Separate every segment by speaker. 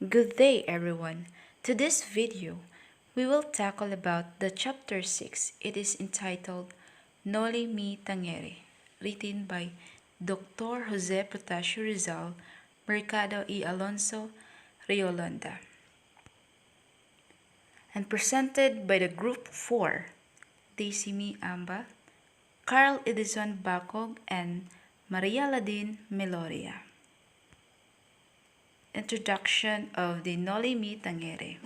Speaker 1: Good day everyone. To this video, we will tackle about the chapter 6. It is entitled Noli Me Tangere, written by Dr. Jose Protasio Rizal, Mercado y Alonso, Riolanda, and presented by the Group 4, Daisy Me Amba, Carl Edison Bacog, and Maria Ladin Meloria. Introduction of the Noli Me Tangere.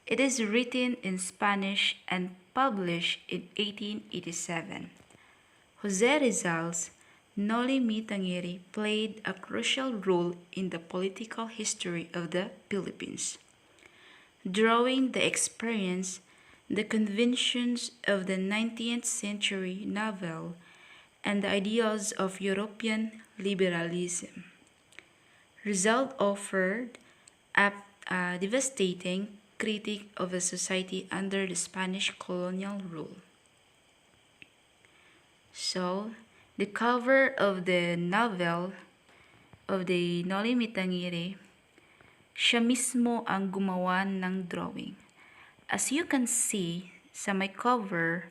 Speaker 1: It is written in Spanish and published in 1887. Jose Rizal's Noli Me Tangere played a crucial role in the political history of the Philippines, drawing the experience, the conventions of the 19th century novel, and the ideals of European liberalism. Rizal offered a devastating critique of a society under the Spanish colonial rule. So, the cover of the novel of the Noli Me Tangere, siya mismo ang gumawa ng drawing. As you can see, sa may cover,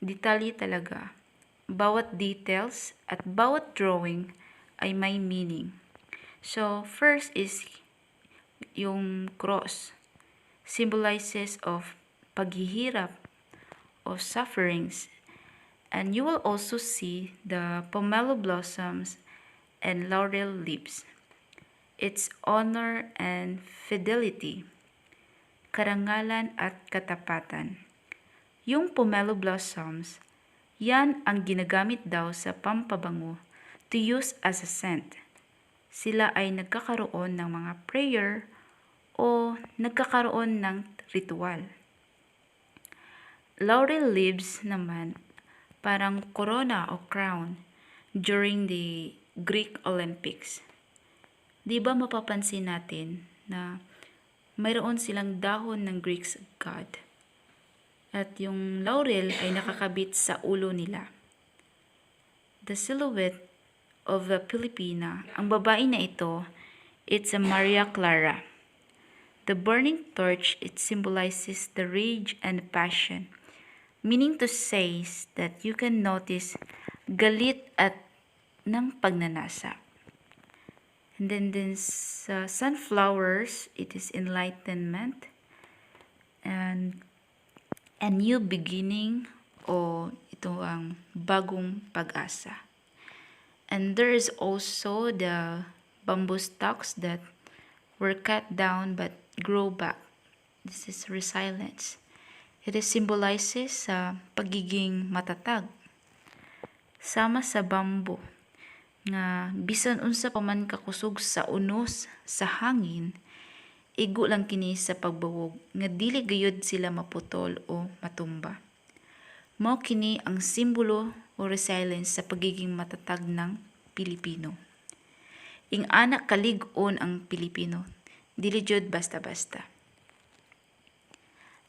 Speaker 1: detalye talaga. Bawat details at bawat drawing ay may meaning. So, first is yung cross. Symbolizes of paghihirap or sufferings. And you will also see the pomelo blossoms and laurel leaves. Its honor and fidelity, karangalan at katapatan. Yung pomelo blossoms, yan ang ginagamit daw sa pampabango to use as a scent. Sila ay nagkakaroon ng mga prayer o nagkakaroon ng ritual. Laurel leaves naman parang corona o crown during the Greek Olympics. Di ba mapapansin natin na mayroon silang dahon ng Greek god at yung laurel ay nakakabit sa ulo nila. The silhouette of the Filipina, ang babae na ito, it's a Maria Clara. The burning torch, it symbolizes the rage and passion, meaning to say that you can notice galit at ng pagnanasa. And then sa sunflowers, it is enlightenment and a new beginning o ito ang bagong pag-asa. And there is also the bamboo stalks that were cut down but grow back. This is resilience. It symbolizes pagiging matatag. Sama sa bamboo nga bisan unsa pa man kakusog sa unos sa hangin, igo lang kini sa pagbawog nga dili gayud sila maputol o matumba. Mao kini ang simbolo o resilience sa pagiging matatag ng Pilipino. Ing anak kalig-on ang Pilipino, dili jud basta-basta.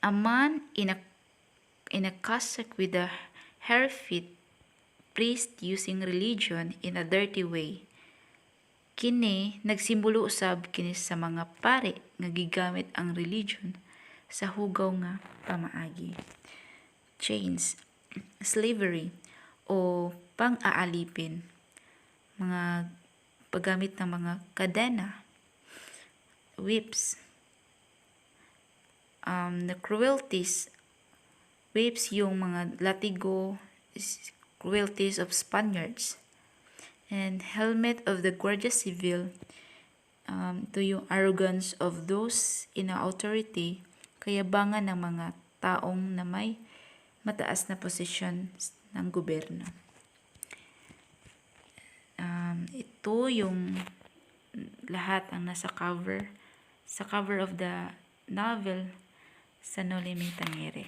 Speaker 1: A man in a cassock with a hair fit priest using religion in a dirty way. Kini nagsimbolo usab kini sa mga pare nga gigamit ang religion sa hugaw nga pamaagi. Chains, slavery o pang-aalipin, mga paggamit ng mga kadena, whips, the cruelties, whips yung mga latigo, cruelties of Spaniards, and helmet of the Guardia Civil, to yung arrogance of those in authority, kayabangan ng mga taong na may mataas na posisyon ng gobyerno. Ito yung lahat ang nasa cover, sa cover of the novel sa Noli Me Tangere.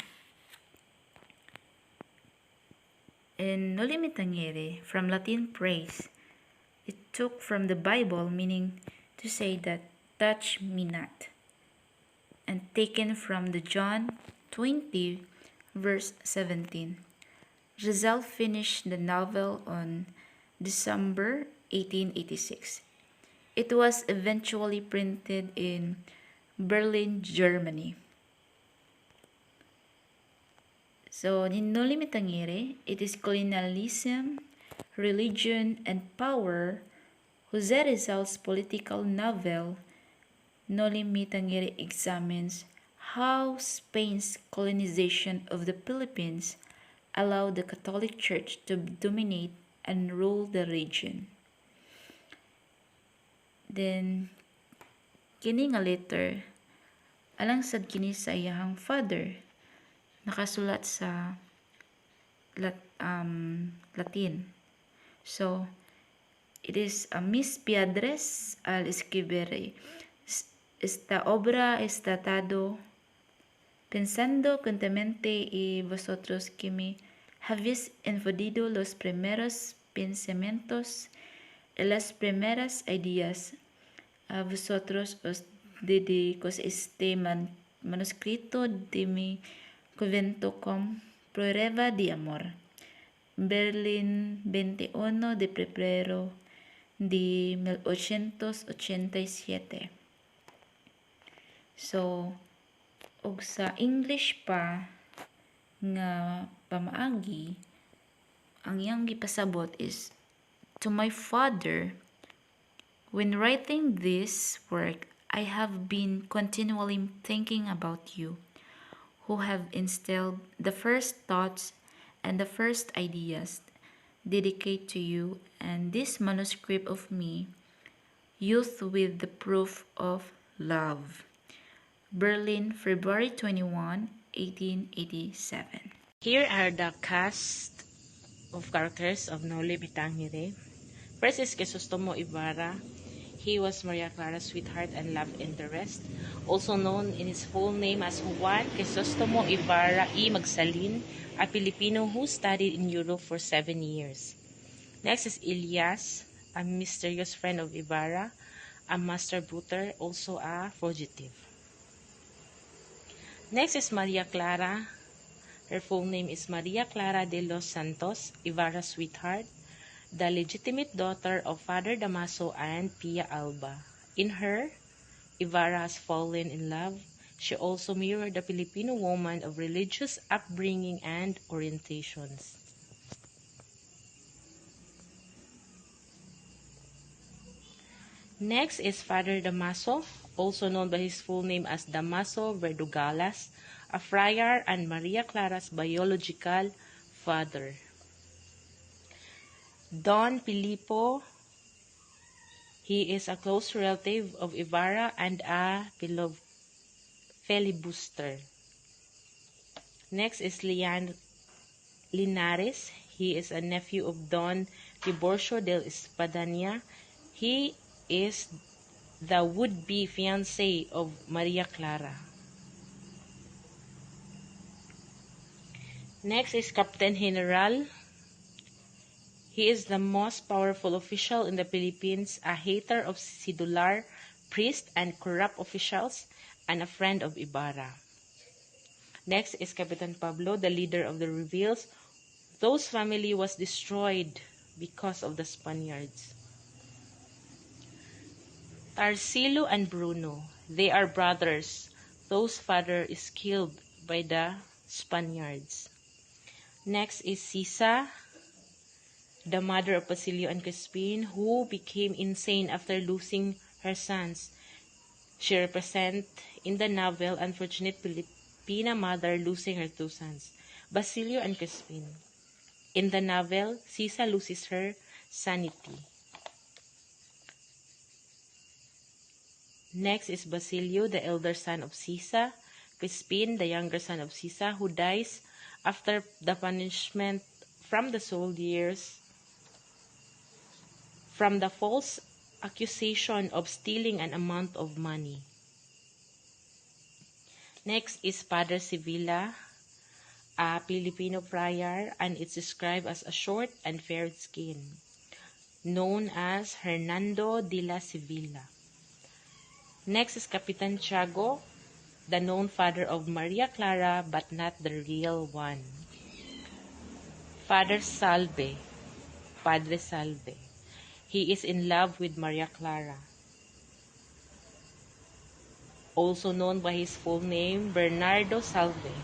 Speaker 1: In Noli Me Tangere, from Latin praise, it took from the Bible, meaning to say that touch me not, and taken from the John 20 verse 17. Rizal finished the novel on December 1886. It was eventually printed in Berlin, Germany. So, Noli Me Tangere, it is colonialism, religion, and power. Jose Rizal's political novel, Noli Me Tangere, examines how Spain's colonization of the Philippines allowed the Catholic Church to dominate and rule the region. Then, kini nga letter, alang sad kini sa iyahang father, nakasulat sa Latin. So, it is mis piedras al escribere. Esta obra está dado pensando constantemente y vosotros que me habéis infundido los primeros pensamientos y las primeras ideas. A vosotros os dedico este manuscrito de mi convento con prueba de amor. Berlín, 21 de febrero de 1887. So, og sa English pa nga pamaagi, ang iyang gipasabot is, to my father, when writing this work, I have been continually thinking about you, who have instilled the first thoughts and the first ideas. Dedicate to you and this manuscript of me, youth with the proof of love. Berlin, February 21, 1887.
Speaker 2: Here are the cast of characters of Noli Me Tangere. First is Crisostomo Ibarra. He was Maria Clara's sweetheart and love interest, also known in his full name as Juan Crisostomo Ibarra y Magsalin, a Filipino who studied in Europe for 7 years. Next is Elias, a mysterious friend of Ibarra, a master bruiser, also a fugitive. Next is Maria Clara. Her full name is Maria Clara de los Santos, Ibarra's sweetheart, the legitimate daughter of Father Damaso and Pia Alba. In her, Ibarra has fallen in love. She also mirrored the Filipino woman of religious upbringing and orientations. Next is Father Damaso, also known by his full name as Damaso Verdugalas, a friar and Maria Clara's biological father. Don Filippo, he is a close relative of Ibarra and a filibuster. Next is Linares. He is a nephew of Don Tiburcio del Espadania. He is the would-be fiancé of Maria Clara. Next is Captain General. He is the most powerful official in the Philippines, a hater of secular priests and corrupt officials, and a friend of Ibarra. Next is Capitan Pablo, the leader of the rebels, whose family was destroyed because of the Spaniards. Tarsilo and Bruno, they are brothers, whose father is killed by the Spaniards. Next is Sisa, the mother of Basilio and Crispin, who became insane after losing her sons. She represents in the novel unfortunate Filipina mother losing her 2 sons, Basilio and Crispin. In the novel, Sisa loses her sanity. Next is Basilio, the elder son of Sisa, Crispin, the younger son of Sisa, who dies after the punishment from the soldiers from the false accusation of stealing an amount of money. Next is Padre Sevilla, a Filipino friar, and it's described as a short and fair skin, known as Hernando de la Sevilla. Next is Capitan Tiago, the known father of Maria Clara but not the real one. Padre Salve. He is in love with Maria Clara. also known by his full name, Bernardo Salve.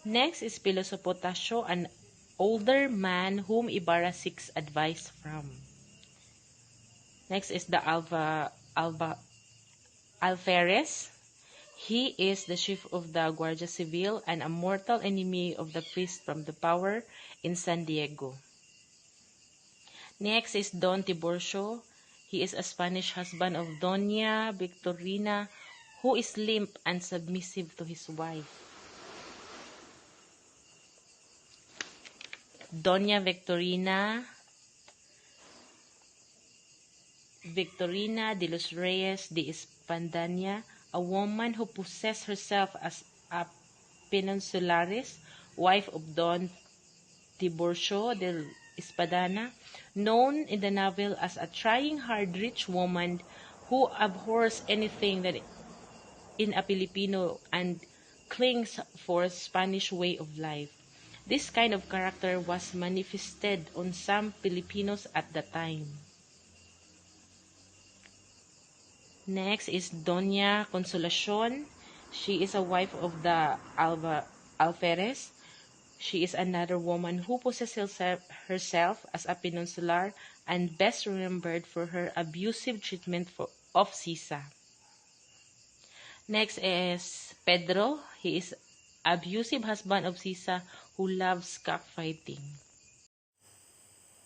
Speaker 2: Next is Pilosopo Tasio, an older man whom Ibarra seeks advice from. Next is the Alferez. He is the chief of the Guardia Civil and a mortal enemy of the priest from the power in San Diego. Next is Don Tiburcio. He is a Spanish husband of Doña Victorina, who is limp and submissive to his wife. Doña Victorina de los Reyes de Espadaña, a woman who possessed herself as a Peninsulares, wife of Don Tiburcio de Espadana, known in the novel as a trying hard rich woman who abhors anything that in a Filipino and clings for Spanish way of life. This kind of character was manifested on some Filipinos at the time. Next is Doña Consolacion. She is a wife of the Alferez. She is another woman who possesses herself as a peninsular and best remembered for her abusive treatment of Sisa. Next is Pedro. He is abusive husband of Sisa who loves cockfighting.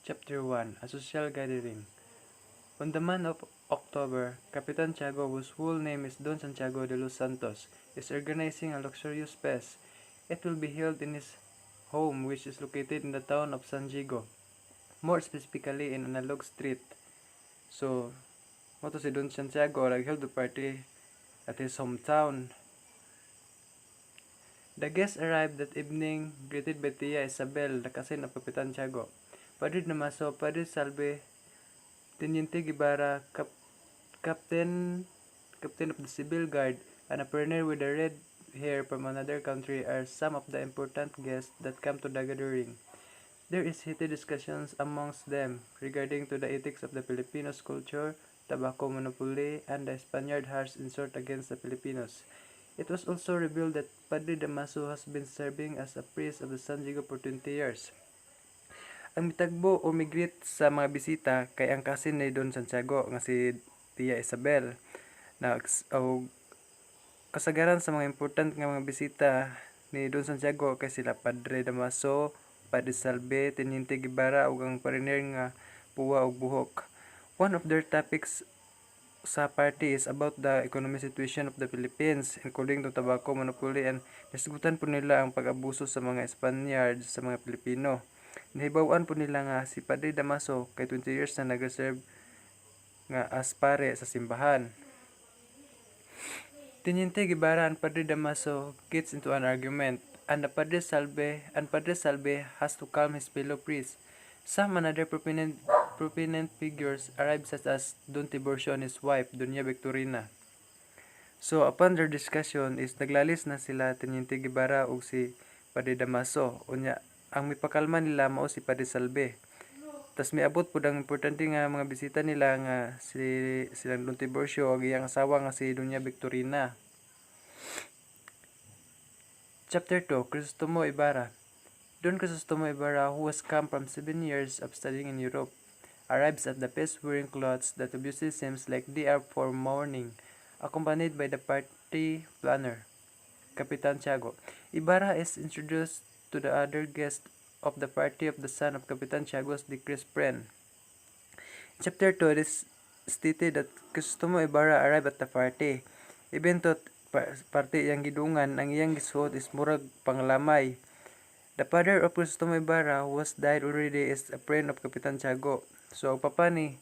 Speaker 3: Chapter 1: A Social Gathering. On the month of October, Capitan Tiago, whose full name is Don Santiago de los Santos, is organizing a luxurious fest. It will be held in his home, which is located in the town of San Diego, more specifically in Analog Street. So, moto si Don Santiago nag-held the party at his hometown. The guests arrived that evening, greeted by Tia Isabel, the cousin of Capitan Tiago, Padre Damaso, Padre Salve, Teniente Guevara, captain of the Civil Guard, and a foreigner with a red hair from another country are some of the important guests that come to the gathering. There is heated discussions amongst them regarding to the ethics of the Filipinos' culture, tobacco monopoly, and the Spaniard harsh insult against the Filipinos. It was also revealed that Padre Damaso has been serving as a priest of the San Diego for 20 years. Ang mitagbo o migreet sa mga bisita kay ang cousin ni Don Santiago nga si Tia Isabel na kasagaran sa mga important nga mga bisita ni Don Santiago kay sila Padre Damaso, Padre Salve, Teniente Guevara ug ang foreigner nga puwa ug buhok. One of their topics sa party is about the economic situation of the Philippines, including the tobacco monopoly, and nasigutan po nila ang pag-abuso sa mga Spaniards sa mga Pilipino. Nahibawan po nila nga si Padre Damaso kay 20 years na nag-serve nga as pare sa simbahan. Teniente Guevara and Padre Damaso gets into an argument, and Padre Salve has to calm his fellow priests. Some another prominent figures arrive such as Don Tiburcio and his wife, Doña Victorina. So upon their discussion is naglalis na sila Teniente Guevara ug si Padre Damaso. Unya ang mipakalma nila mao si Padre Salve. Tas miabot pud ang importante nga mga bisita nila nga silang Don Tiburcio ug iyang asawa nga si Doña Victorina. Chapter 2: Crisostomo Ibarra. Don Crisostomo Ibarra, who has come from 7 years of studying in Europe, arrives at the feast wearing clothes that obviously seems like they are for mourning, accompanied by the party planner, Capitan Tiago. Ibarra is introduced to the other guests of the party of the son of Capitan Tiago's decreased friend. In Chapter 2, it is stated that Crisostomo Ibarra arrived at the party. Even though party iyang gidungan, ang iyang gisuot is murag panglamay. The father of Crisostomo Ibarra, who has died already, is a friend of Capitan Tiago. So, ang papa ni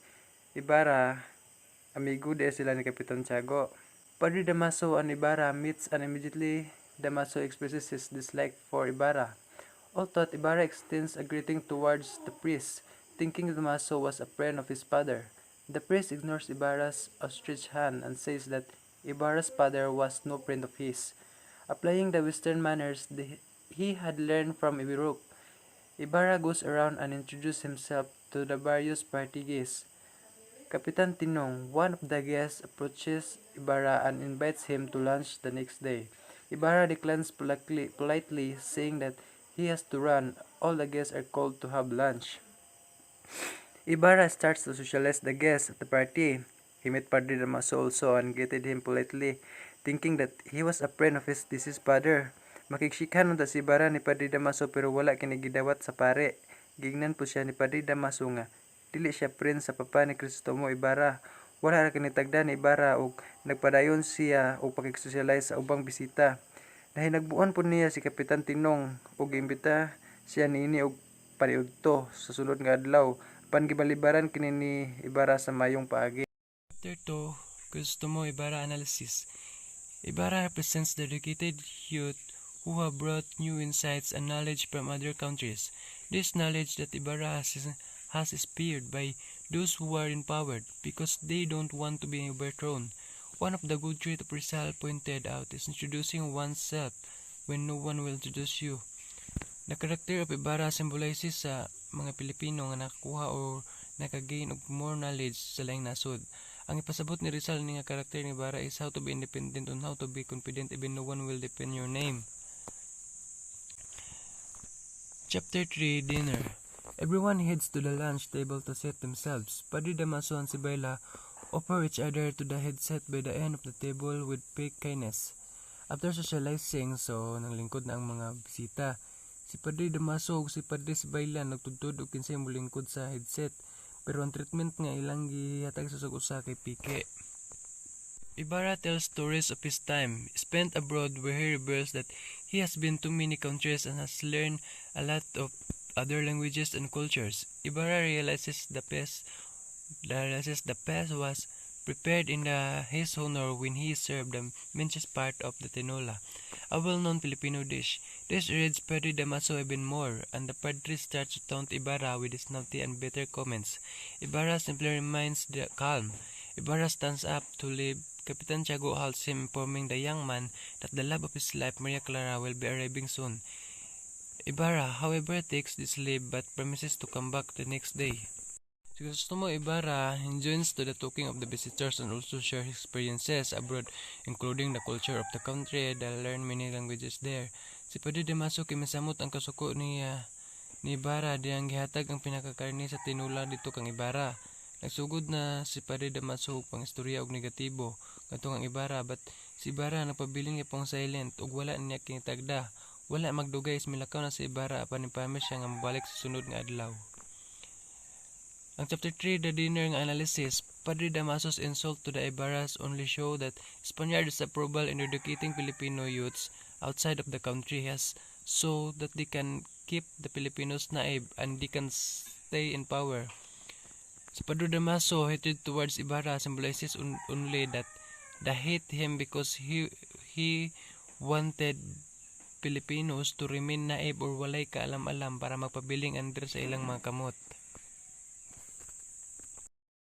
Speaker 3: Ibarra, amigo de sila ni Capitan Tiago. Padre Damaso and Ibarra meets, and immediately Damaso expresses his dislike for Ibarra. Although Ibarra extends a greeting towards the priest, thinking Damaso was a friend of his father. The priest ignores Ibarra's outstretched hand and says that Ibarra's father was no friend of his. Applying the Western manners, he had learned from Europe. Ibarra goes around and introduces himself to the various party guests. Kapitan Tinong, one of the guests, approaches Ibarra and invites him to lunch the next day. Ibarra declines politely, saying that he has to run. All the guests are called to have lunch. Ibarra starts to socialize the guests at the party. He met Padre Damaso also and greeted him politely, thinking that he was a friend of his deceased father. Makikshikhan unta si Ibarra ni Padre Damaso pero wala kini gidawat sa pare. Gignan po siya ni Padre Damaso nga dili siya friend sa papa ni Crisostomo Ibarra. Wala ra kini tagda ni Ibarra ug nagpadayon siya og pakigsocialize sa ubang bisita. Nahinagbuan po niya si Kapitan Tinong ug giimbita siya niini og paniudto sa sulod nga adlaw apan gibalibaran kini ni Ibarra sa mayong paagi. Chapter 2, Crisostomo Ibarra Analysis. Ibarra represents the educated youth who have brought new insights and knowledge from other countries. This knowledge that Ibarra has inspired by those who are in power because they don't want to be overthrown. One of the good traits of Rizal pointed out is introducing oneself when no one will introduce you. The character of Ibarra symbolizes sa mga Pilipino nga nakakuha o nakagain og more knowledge sa laing nasod. Ang ipasabot ni Rizal ni nga karakter ni Ibarra is how to be independent and how to be confident even no one will depend your name. Chapter 3, Dinner. Everyone heads to the lunch table to set themselves. Padre Damaso and Sibayla offer each other to the headset by the end of the table with fake kindness. After socializing, so nanglingkod na ang mga bisita. Si Padre Damaso ug si Padre Sibayla nagtudtod og kinsay molingkod sa headset. Pero ang treatment nga ilang gihatag sa usa kay Pike. Ibarra tells stories of his time spent abroad where he reveals that he has been to many countries and has learned a lot of other languages and cultures. Ibarra realizes the pest was prepared in his honor when he served the minchest part of the tinola, a well-known Filipino dish. This reads Padre Damaso even more, and the Padre starts to taunt Ibarra with his naughty and bitter comments. Ibarra simply remains calm. Ibarra stands up to leave. Kapitan Tiago halts him, informing the young man that the love of his life, Maria Clara, will be arriving soon. Ibarra, however, takes this leave but promises to come back the next day. Si Crisostomo Ibarra joins to the talking of the visitors and also share his experiences abroad, including the culture of the country. They learn many languages there. Si Padre Damaso kimisamot ang kasuko ni Ibarra diyang gihatag ang pinakakarni sa tinula dito kang Ibarra. Nagsugod na si Padre Damaso og pangistorya og negatibo kadtong ang Ibarra, but si Ibarra nagpabiling ipong silent ug wala niya kinitagda. Wala magdugay is milakaw na si Ibarra apan ipamis siya nga mobalik sa sunod nga adlaw. Ang chapter 3, the dinner nga analysis. Padre Damaso's insult to the Ibarras only show that Spaniards' approval in educating Filipino youths outside of the country has so that they can keep the Filipinos naive and they can stay in power. Sa Padre Damaso, hatred towards Ibarra symbolizes only that the hate him because he wanted Filipinos to remain naive or walay kaalam-alam para magpabiling under sa ilang mga kamot.